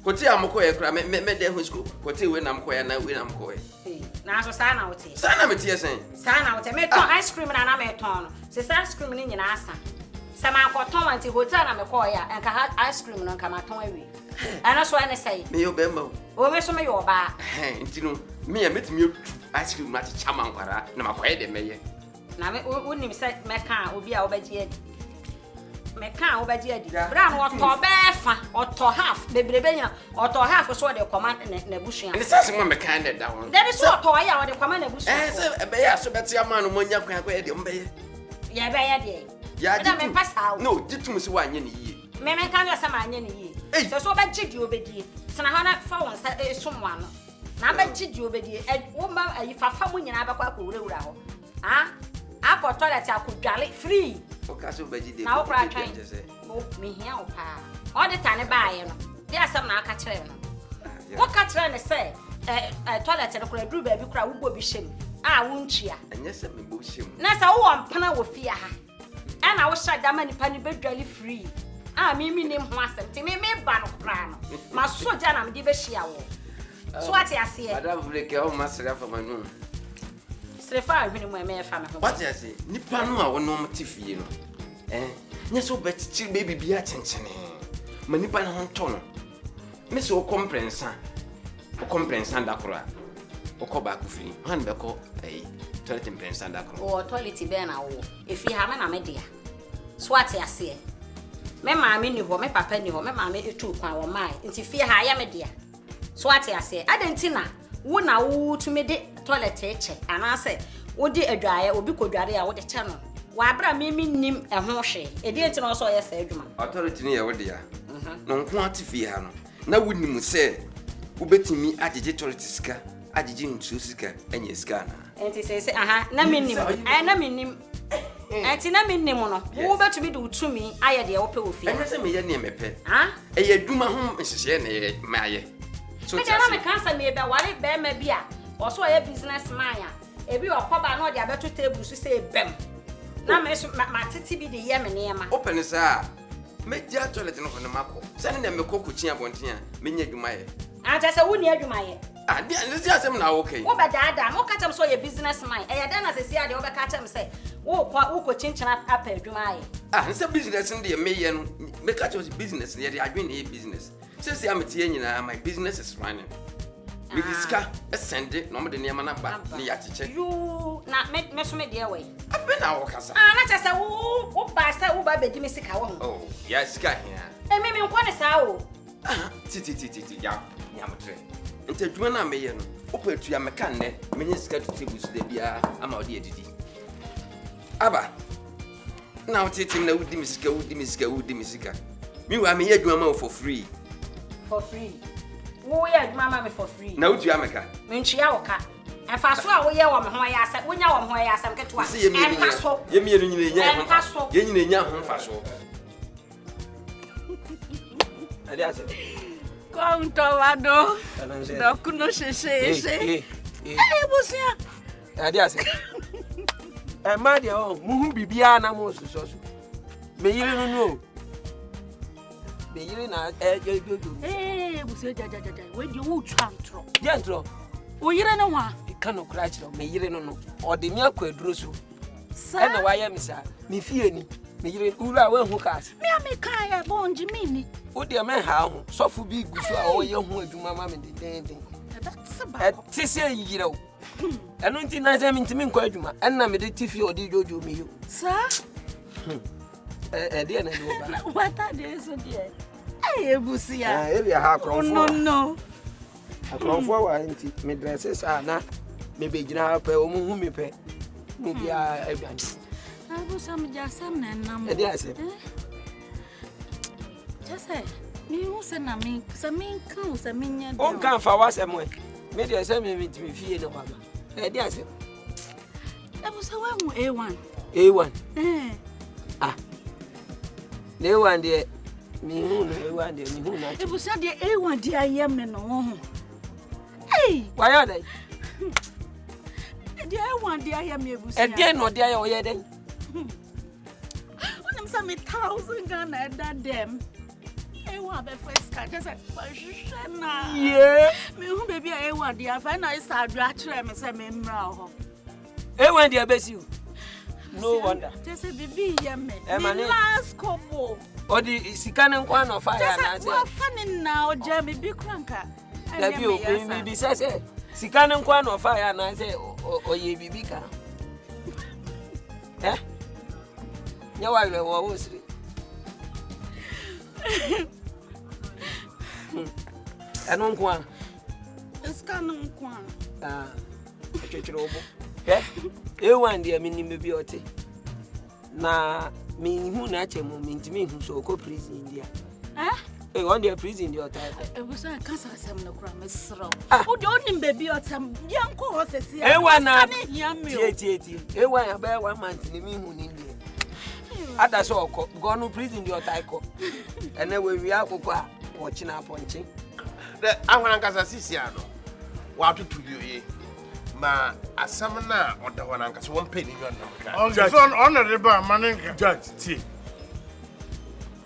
Koti amkoye kra me de hu school. Koti we nam koye na we nam koye. Na so sa na wote. Sa na me tie sen. Sa na wote me ton ice cream na me ton no. Se ice cream ni nyina asa. Se ma ko ton anti hotel na me koye a enka ice cream no nka ma ton awie. Ana so ene say. Me yo be ma. O me so me yo ba. Ntino me ya metimi ice cream na ti chama nkwara na makoye de meye. Na me unim say me kan obi a obaji adi. Me kan obaji adi. Bra no to be fa, to half, bebrebe nya, to half so de command na busuan. Ni sase mo me kan de da won. There is so to ya de command na busuan. Se be ya so beti ama no monya kwan akoye de mbeye. Ya be ya de. Ya me pasa. No, jitum se wa anye ne yie. Me kan ya sama anye ne yie. So obaji di obedi. Sana ha na fa won sa somwa no. Na obaji di obedi. Wo ma ayi fafa mu nyina abakwa akowura ho. Ah? Ako toilet akudwale free. Okaso baji de. Na wo kra twan. Mo me hia wo pa. All the time ba ye no. Dey asem na aka kire no. Wo ka kire ne say toilet no kra duru ba bi kra wo bo bi hyem. Ah wo ntua. Anya se me bo hyem. Na sa wo mpana wo fie ha. Ana wo sha dama nipa ni bedwale free. Ah me nim ho asem. Ti me ba no kra no. Ma soja na me di be hia wo. So ati ase. Madam Vreke o masira fa manu. Strefa hwene mu me fa me ho. What you say? Nipa no a wono mtifie no. Nya so betichi baby bia chenchene. Ma nipa na ho nto no. Me so comprensa. O comprensa ndakora. O ko ba ku free. Han be ko toilet imprensa ndakora. O toilet be na wo. Efi ha me na me dia. So ati ase. Me maame ni ho, me papa ni ho, me maame etu kwan wo mai. Nti fie ha ya me dia. So ati ase. Adentina wo na wo tumi de toilet eche anase wo de adwaye obi kodware a wo de che no wa abra mimi nim ehwo hwe edi enti no so yesa adwuma authority ni ye wo de ya no nko atifi ha no na wonim se wo betimi agege toilet sika agege ntu sika anya sika na enti se aha na minim na minim enti na minim no wo betumi de utumi aye de wo pe wo fi anya se me ye ne mepe ha eye adwuma ho nhyehyɛ na ye maaye so me na me kansa me be wale be ma bi a oso ye business man ya ebi okoba na o de abeto table so say bem na me so ma titi bi de ye me ne ma open sa me dia toilet no kono mako sane na me kokuchi abonten a me nya dwuma ye anta se wo ni adwuma ye dia nzi asem na okay wo badada mo ka tem so ye business man e ya da na se sia de wo be ka tem se wo ko chinchina apa adwuma ye nse business ndi me ye no me ka tem business ye de adwen ye business since am tie nyina my business is running me diska send no me de niam na ba ne ya cheche you na me so me de we abe na wo kasa na cha se wo ba se wo ba bedi me sika wo oh ya sika hia me nko ne sa o ti ya nyamtre nte dwuma na me ye no opetu ya me kan ne me nya sika table so da bia ama odi edidi aba na otitim na wudi mi sika mi wa me ye dwuma ma for free wo ye adwuma ma me for free na wutu ameka me ntwia wo ka efa so a wo ye wo me ho ya asa wo nya wo me ho ya asa mketo a ye mi enu nyine nya ho ye nyine nya ho fa so ali ase Conto vado do kunosheshe busia ali ase ma dia o muhu bibia na mo so me yire no no me yire na jojo busia jaja we di wo twantro jentro wo yire ne wa ka no kra chiro me yire no no o de mi akwaduro so e na wa ya mi sa me fie ni me yire ura we hu kas me kan ya bonji mini o de me ha ho sofu bi gu so a o ye hu aduma ma me den that's about tisi yire o enu nti na se mi ntimi nkwa aduma enna me de tifi o de jojo mi yo sa de na do ba what are they so there busia e bia ha kronfo no akronfo wa nti me dresses na me be gina pe o mu hu me pe me bia aduan busia me jasam na nam e de ase jase mi hu se na mi kan se mi nya on kan fa wa se mo me de se me ntimi fie na baba e de ase busia wa hu A1 na A1 de mi hu no A1 de mi hu na busia de A1 de ayem ne no ho why are they de A1 de ayem e busia e de no de aye o ye den Some 1,000 Ghana that them. Ewa be first ka just hwehwe na. Yeah. Me hu baby ewa dia fa na isa adwa kire me se me mra ho. Ewa dia besi. No wonder. Just bibi ye me. Emane. Last kobo. Odi sika ne nkwa na fa ya na se. Wa fa ni na oja me bi kranka. Dabi o bi se sika ne nkwa na fa ya na se oye bibi ka. Nya wa ile wo osiri. Anu nkwa. Iska no nkwa. Chechiro obo. Ewa ndi amini mebi ote. Na mi hu na chemu mi ntimi hu so ko prison India. On the prison the other. It was a cancer sem no kra mesro. O de onim baby otam yanko hosesi. Ewa na tie. Ewa ya ba 1 month ni mi hu ni India. Ada so okọ go no prison the other ko. Ene we wi akoko a wo china ponche. The ahwana nkasa sisi ano. Wa tutu ye. Ma asam na odahwana nkasa won pay ni nwa Okay, so on the bar maninka. Judge, see.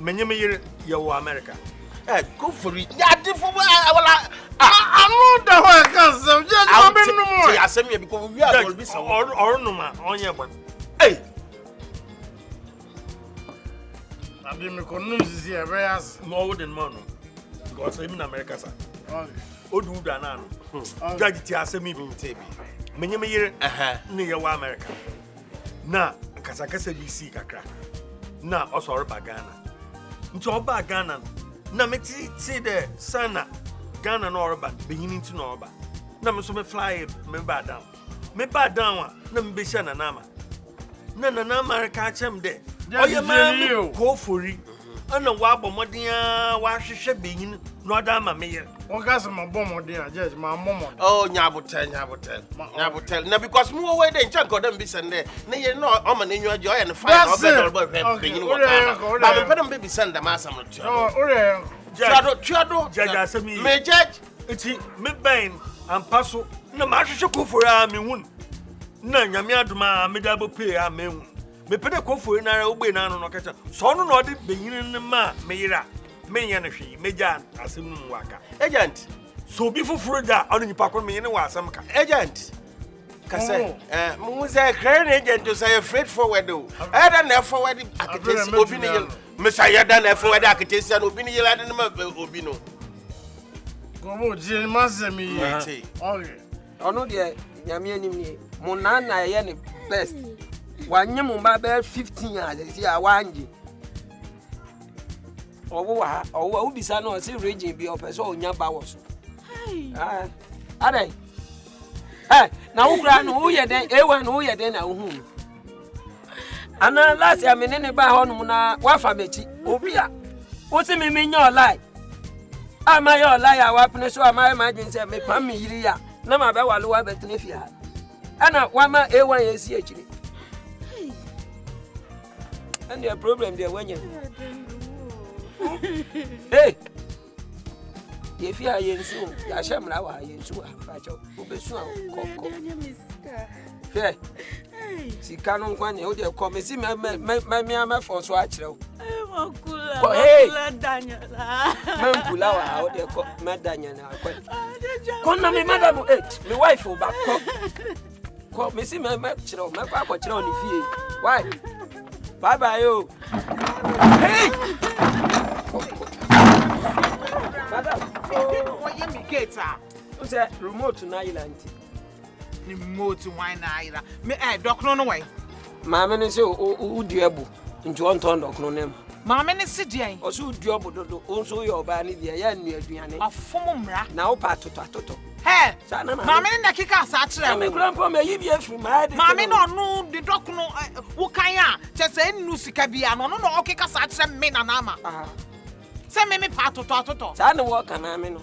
Menyeme yere yawo America. Go for it. Ya different wala I know the way cancer. Just I'll come in no more. say asem ye because we are going to be some Or no ma, onye ban. Hey. I didn't convince you very as More than man. Because I'm in America sir. okay. Odu da na no. Judge ti asemi bi ntebi. Menyeme yere ne yawo America. Na kasakasa bi si kakra. Na osoro ba Ghana. Nti oba Ghana na meti ti de sana Ghana no orba benyini nti no orba na me so me fly me ba down na me be sha na nama ka chem de oye ma me ko fori ana wa bomodia wa hwehwe benyini no oda ma me ye What gas my bomb there, judge my mom. Oh, nyabotel. Na because mu we dey ncha godam bi sende. Na ye no o ma na nyu ajo ya na fine obedol boy benyini wo ka. Ba me pedam be sende ma asam no. Oh, ore. Tuado. Judge asemi. Me judge. Iti me ben ampaso na ma hwehwe ko fori a me hun. Na nyame adoma me da bo pay a me hun. Me pede ko fori na ra ogbe na no kacha. So no odi benyini ne ma me yira. Me nya na hwi meja asem no waka. Agent. So bi fufuru da onu nipa ko me ne wa asem ka. Agent. Kase mu say crane agent to say freight forward do. Either na forward akitesi obi ne yel. Me say ya da na forward akitesi na obi ne yel ade na obi no. Go mo je masemi. Okay. Ono de nyame anim ni mo na ye ne best. Wanye mo ba be 15 years si a wanje. Owo ubisa no se region bi opeso onya ba wo so. Adai. Na ukra no wo ye den ewa no wo ye den na wo hu. Ana last ya menene ba ho no na wa fa mechi. Obi a wo se me nya olai. Ama ya olai a wa pene so ama imagine say me pam me yiri ya. Na ma be wale wa betene fi ha. Ana wa ma ewa ye si akiri. And the problem there when you Hey, if you are yensu, ya shamra wa yensu afacho. Obesu akoko. Hey, si kanon kwani o de ko me si me for so akire o. Makula Daniela. Mampula wa o de ko me Daniela akwa. Konna me madam me wife o ba ko me si me kire o me kwa kire o ni fie. Why? Bye bye yo. Hey! Madam, what you me cater? Who's that remote na island? Remote wine na me doc no way. Mama ne say o duebu nti on ton doc no nem. Mama ne si dian. O so duebu dodo o so ye oba ne dia ya nu aduane. Afom mra. Na o pa toto. Hey, mama ne na kika sa kire me grandpa me yi bi afiri ma de. Mama no the doc no wo kan ya chese nnu sika bia no o kika sa kire me na na ama. Se me pa toto. Sa na wo kan na me no.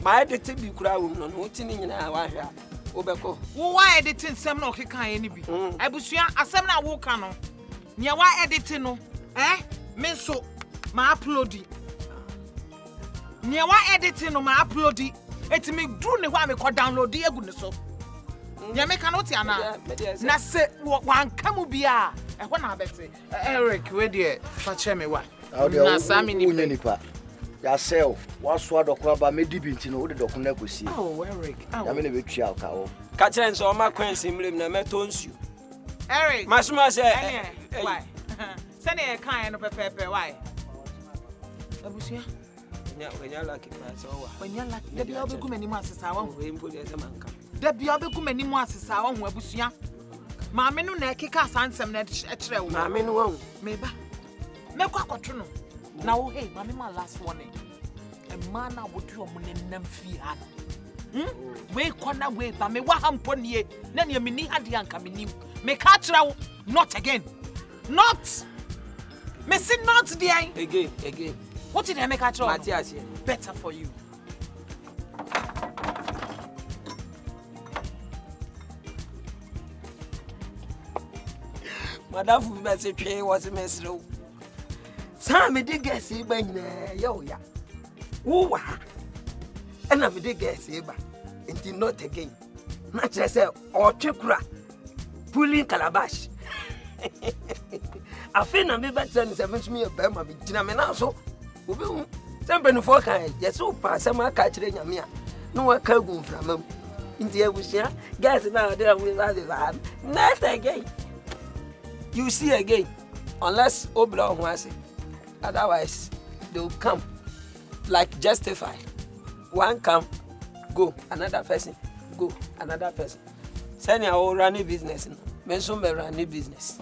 Ma de te bi kura wo no no ti ni nyina wa hwa. Obeko wo wa editing sem na okeka ye ni bi abusua asem na wo ka no nya wa editing no me so ma upload nya wa editing no ma upload eti me dru ne ho a me ko download egu ne so nya me ka no ti ana na se wan kamu bia e ho na abete Eric we de fa che me wa na sami nipa Yourself, what's what the crab I made deep into the doctor could see. Oh, Eric. I mean, a bit child cow. Catch hands on my queen sim na metons you. Eric. Masma say why? Send a kind of pepper. Why? Abusia. When you're lucky, that's all. When you're like the Biabe many masses, I won't put as a man come. The Biabe many masses, I won't Abusia. Mamma no neck cast and some net a trail. Mamma won't. Maybe. Make a quatrono. Now, hey, Mammy, my last warning. A man I would do a money name fear. Wait, corner way, but me waham pony, then you mini had the uncoming. Make catch not again. Not. Missing not the again. What did I make catch Matthias? Better for you. Madame Massey was a mess. Sammy did guess it by yo ya. Woo, and I did guess it by it not again. Not just or chukra pulling calabash. I feel I'm better than 7 me a bema be Jinamena so. Somebody for kind, yes, so pass some catching a mere. No one can go from them. India was here, guess now there with other not again. You see again, unless Oblong was it. Otherwise, they will come like justify. One come, go, another person, go, another person. Send your own running business. Mention my running business.